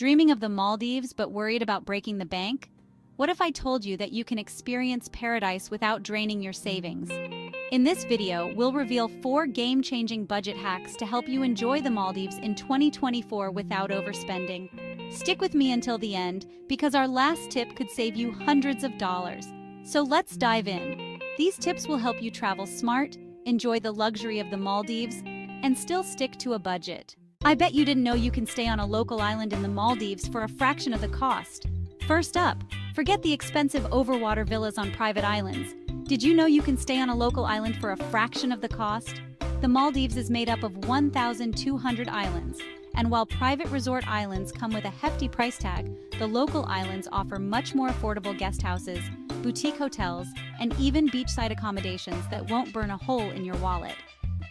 Dreaming of the Maldives but worried about breaking the bank? What if I told you that you can experience paradise without draining your savings? In this video, we'll reveal 4 game-changing budget hacks to help you enjoy the Maldives in 2024 without overspending. Stick with me until the end, because our last tip could save you hundreds of dollars. So let's dive in. These tips will help you travel smart, enjoy the luxury of the Maldives, and still stick to a budget. I bet you didn't know you can stay on a local island in the Maldives for a fraction of the cost. First up, forget the expensive overwater villas on private islands. Did you know you can stay on a local island for a fraction of the cost? The Maldives is made up of 1,200 islands, and while private resort islands come with a hefty price tag, the local islands offer much more affordable guest houses, boutique hotels, and even beachside accommodations that won't burn a hole in your wallet.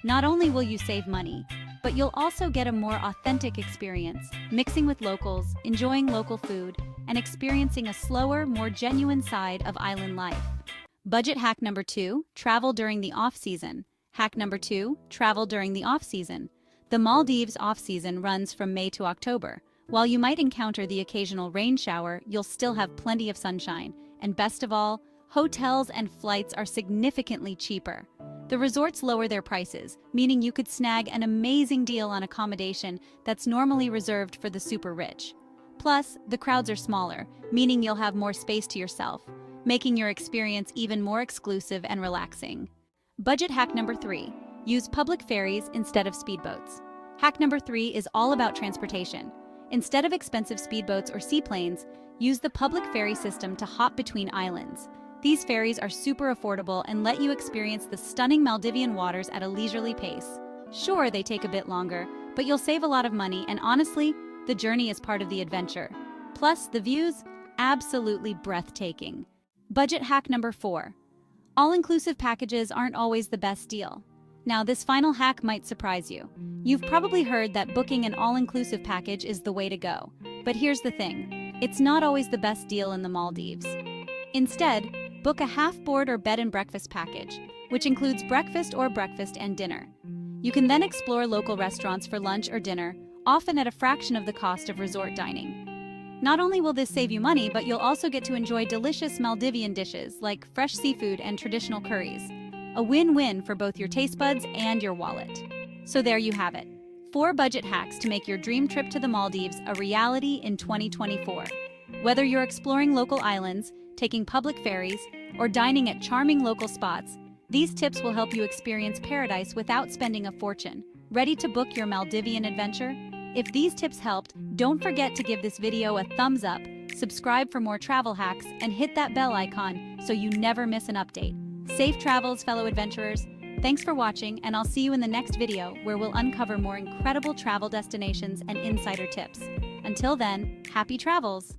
Not only will you save money, but you'll also get a more authentic experience, mixing with locals, enjoying local food, and experiencing a slower, more genuine side of island life. Budget hack number 2, travel during the off-season. Hack number 2, travel during the off-season. The Maldives off-season runs from May to October. While you might encounter the occasional rain shower, you'll still have plenty of sunshine. And best of all, hotels and flights are significantly cheaper. The resorts lower their prices, meaning you could snag an amazing deal on accommodation that's normally reserved for the super rich. Plus, the crowds are smaller, meaning you'll have more space to yourself, making your experience even more exclusive and relaxing. Budget hack number 3, use public ferries instead of speedboats. Hack number 3 is all about transportation. Instead of expensive speedboats or seaplanes, use the public ferry system to hop between islands. These ferries are super affordable and let you experience the stunning Maldivian waters at a leisurely pace. Sure, they take a bit longer, but you'll save a lot of money, and honestly, the journey is part of the adventure. Plus, the views? Absolutely breathtaking. Budget hack number 4. All-inclusive packages aren't always the best deal. Now, this final hack might surprise you. You've probably heard that booking an all-inclusive package is the way to go. But here's the thing, it's not always the best deal in the Maldives. Instead, book a half-board or bed and breakfast package, which includes breakfast and dinner. You can then explore local restaurants for lunch or dinner, often at a fraction of the cost of resort dining. Not only will this save you money, but you'll also get to enjoy delicious Maldivian dishes like fresh seafood and traditional curries. A win-win for both your taste buds and your wallet. So there you have it. 4 budget hacks to make your dream trip to the Maldives a reality in 2024. Whether you're exploring local islands, taking public ferries, or dining at charming local spots, these tips will help you experience paradise without spending a fortune. Ready to book your Maldivian adventure? If these tips helped, don't forget to give this video a thumbs up, subscribe for more travel hacks, and hit that bell icon so you never miss an update. Safe travels, fellow adventurers. Thanks for watching, and I'll see you in the next video where we'll uncover more incredible travel destinations and insider tips. Until then, happy travels!